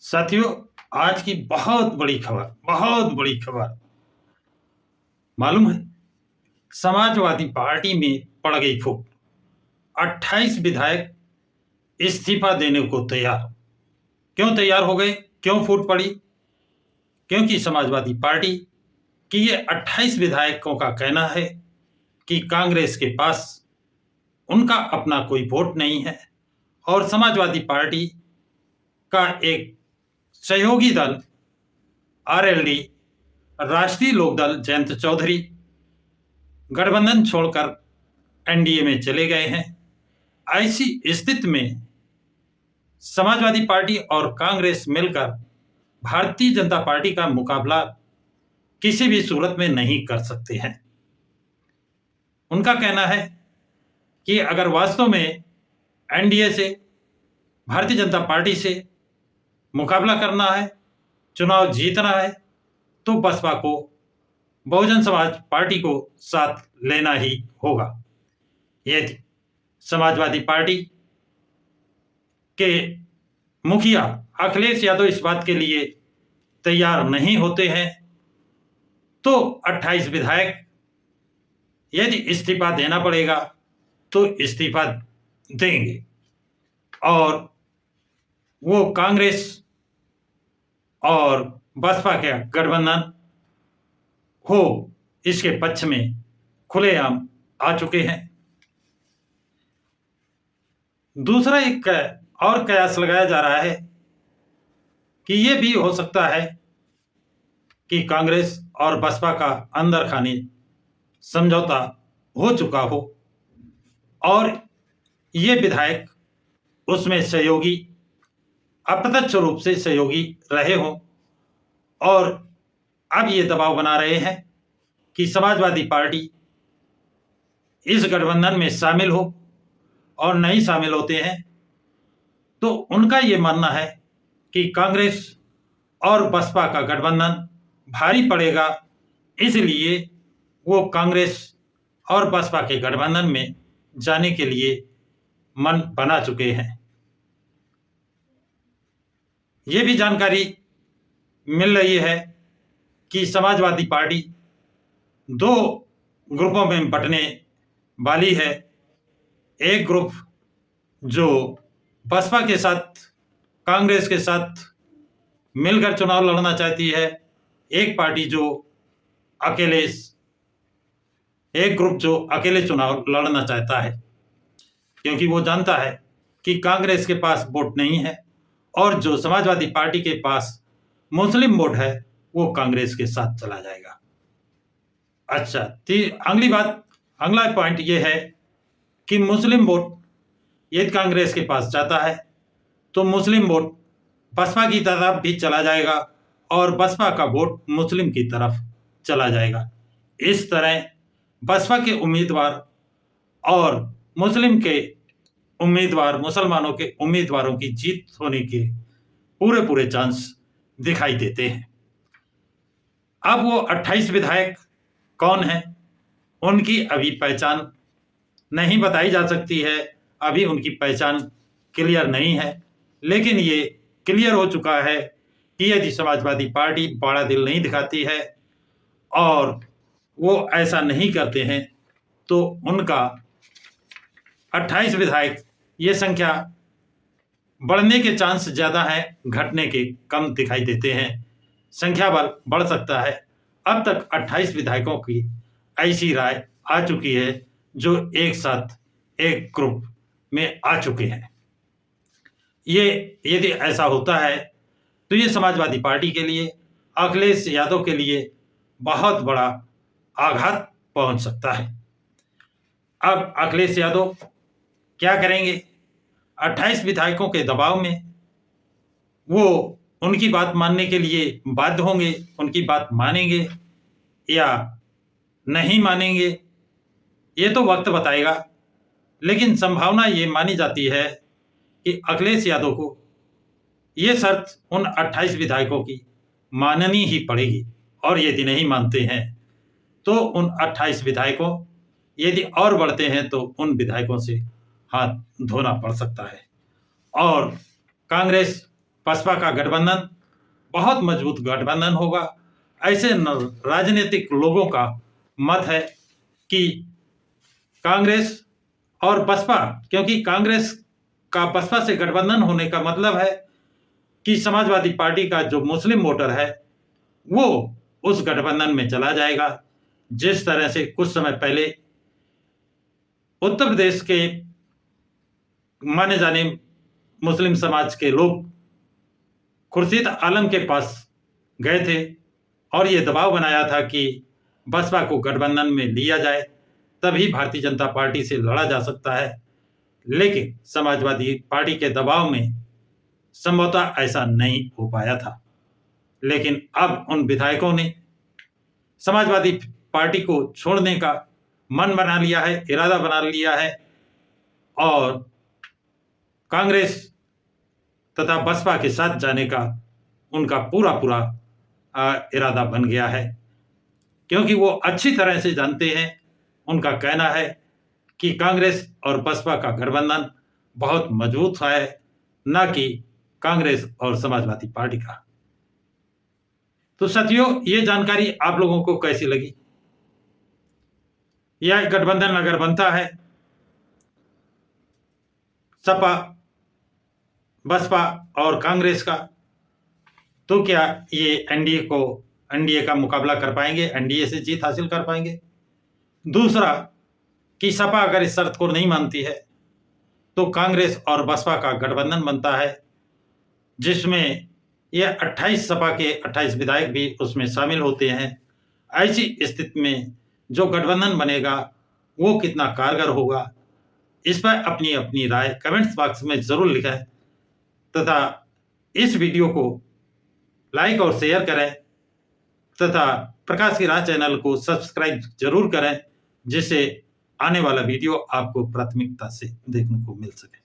साथियों, आज की बहुत बड़ी खबर मालूम है। समाजवादी पार्टी में पड़ गई फूट। 28 विधायक इस्तीफा देने को तैयार। क्यों तैयार हो गए, क्यों फूट पड़ी? क्योंकि समाजवादी पार्टी की ये 28 विधायकों का कहना है कि कांग्रेस के पास उनका अपना कोई वोट नहीं है और समाजवादी पार्टी का एक सहयोगी दल आरएलडी, राष्ट्रीय लोकदल जयंत चौधरी गठबंधन छोड़कर एनडीए में चले गए हैं। ऐसी स्थिति में समाजवादी पार्टी और कांग्रेस मिलकर भारतीय जनता पार्टी का मुकाबला किसी भी सूरत में नहीं कर सकते हैं। उनका कहना है कि अगर वास्तव में एनडीए से, भारतीय जनता पार्टी से मुकाबला करना है, चुनाव जीतना है, तो बसपा को, बहुजन समाज पार्टी को साथ लेना ही होगा। यदि समाजवादी पार्टी के मुखिया अखिलेश यादव इस बात के लिए तैयार नहीं होते हैं तो 28 विधायक यदि इस्तीफा देना पड़ेगा तो इस्तीफा देंगे और वो कांग्रेस और बसपा के गठबंधन हो इसके पक्ष में खुलेआम आ चुके हैं। दूसरा एक और कयास लगाया जा रहा है कि ये भी हो सकता है कि कांग्रेस और बसपा का अंदर खाने समझौता हो चुका हो और ये विधायक उसमें सहयोगी, अप्रत्यक्ष रूप से सहयोगी रहे हों और अब ये दबाव बना रहे हैं कि समाजवादी पार्टी इस गठबंधन में शामिल हो, और नहीं शामिल होते हैं तो उनका ये मानना है कि कांग्रेस और बसपा का गठबंधन भारी पड़ेगा, इसलिए वो कांग्रेस और बसपा के गठबंधन में जाने के लिए मन बना चुके हैं। ये भी जानकारी मिल रही है कि समाजवादी पार्टी दो ग्रुपों में बंटने वाली है। एक ग्रुप जो बसपा के साथ, कांग्रेस के साथ मिलकर चुनाव लड़ना चाहती है, एक पार्टी जो अकेले, एक ग्रुप जो अकेले चुनाव लड़ना चाहता है, क्योंकि वो जानता है कि कांग्रेस के पास वोट नहीं है और जो समाजवादी पार्टी के पास मुस्लिम वोट है वो कांग्रेस के साथ चला जाएगा। अच्छा, अगला पॉइंट ये है कि मुस्लिम वोट यदि कांग्रेस के पास जाता है तो मुस्लिम वोट बसपा की तरफ भी चला जाएगा और बसपा का वोट मुस्लिम की तरफ चला जाएगा। इस तरह बसपा के उम्मीदवार और मुस्लिम के उम्मीदवार, मुसलमानों के उम्मीदवारों की जीत होने के पूरे चांस दिखाई देते हैं। अब वो 28 विधायक कौन है, उनकी अभी पहचान नहीं बताई जा सकती है, अभी उनकी पहचान क्लियर नहीं है, लेकिन ये क्लियर हो चुका है कि यदि समाजवादी पार्टी बड़ा दिल नहीं दिखाती है और वो ऐसा नहीं करते हैं तो उनका 28 विधायक, ये संख्या बढ़ने के चांस ज़्यादा है, घटने के कम दिखाई देते हैं। संख्या बल बढ़ सकता है। अब तक 28 विधायकों की ऐसी राय आ चुकी है जो एक साथ एक ग्रुप में आ चुके हैं। ये यदि ऐसा होता है तो ये समाजवादी पार्टी के लिए, अखिलेश यादव के लिए बहुत बड़ा आघात पहुंच सकता है। अब अखिलेश यादव क्या करेंगे? 28 विधायकों के दबाव में वो उनकी बात मानने के लिए बाध्य होंगे, उनकी बात मानेंगे या नहीं मानेंगे ये तो वक्त बताएगा, लेकिन संभावना ये मानी जाती है कि अखिलेश यादव को ये शर्त उन 28 विधायकों की माननी ही पड़ेगी और यदि नहीं मानते हैं तो उन 28 विधायकों यदि और बढ़ते हैं तो उन विधायकों से हाथ धोना पड़ सकता है और कांग्रेस बसपा का गठबंधन बहुत मजबूत गठबंधन होगा। ऐसे राजनीतिक लोगों का मत है कि कांग्रेस और बसपा, क्योंकि कांग्रेस का बसपा से गठबंधन होने का मतलब है कि समाजवादी पार्टी का जो मुस्लिम वोटर है वो उस गठबंधन में चला जाएगा। जिस तरह से कुछ समय पहले उत्तर प्रदेश के माने जाने मुस्लिम समाज के लोग खुर्शीद आलम के पास गए थे और ये दबाव बनाया था कि बसपा को गठबंधन में लिया जाए, तभी भारतीय जनता पार्टी से लड़ा जा सकता है। लेकिन समाजवादी पार्टी के दबाव में संभवतः ऐसा नहीं हो पाया था। लेकिन अब उन विधायकों ने समाजवादी पार्टी को छोड़ने का मन बना लिया है, इरादा बना लिया है और कांग्रेस तथा बसपा के साथ जाने का उनका पूरा इरादा बन गया है, क्योंकि वो अच्छी तरह से जानते हैं, उनका कहना है कि कांग्रेस और बसपा का गठबंधन बहुत मजबूत है, ना कि कांग्रेस और समाजवादी पार्टी का। तो साथियों, ये जानकारी आप लोगों को कैसी लगी? यह गठबंधन अगर बनता है सपा, बसपा और कांग्रेस का, तो क्या ये एनडीए का मुकाबला कर पाएंगे, एनडीए से जीत हासिल कर पाएंगे? दूसरा कि सपा अगर इस शर्त को नहीं मानती है तो कांग्रेस और बसपा का गठबंधन बनता है, जिसमें यह 28 सपा के 28 विधायक भी उसमें शामिल होते हैं। ऐसी स्थिति में जो गठबंधन बनेगा वो कितना कारगर होगा, इस पर अपनी अपनी राय कमेंट्स बॉक्स में जरूर लिखें तथा इस वीडियो को लाइक और शेयर करें तथा प्रकाश की राह चैनल को सब्सक्राइब जरूर करें, जिससे आने वाला वीडियो आपको प्राथमिकता से देखने को मिल सके।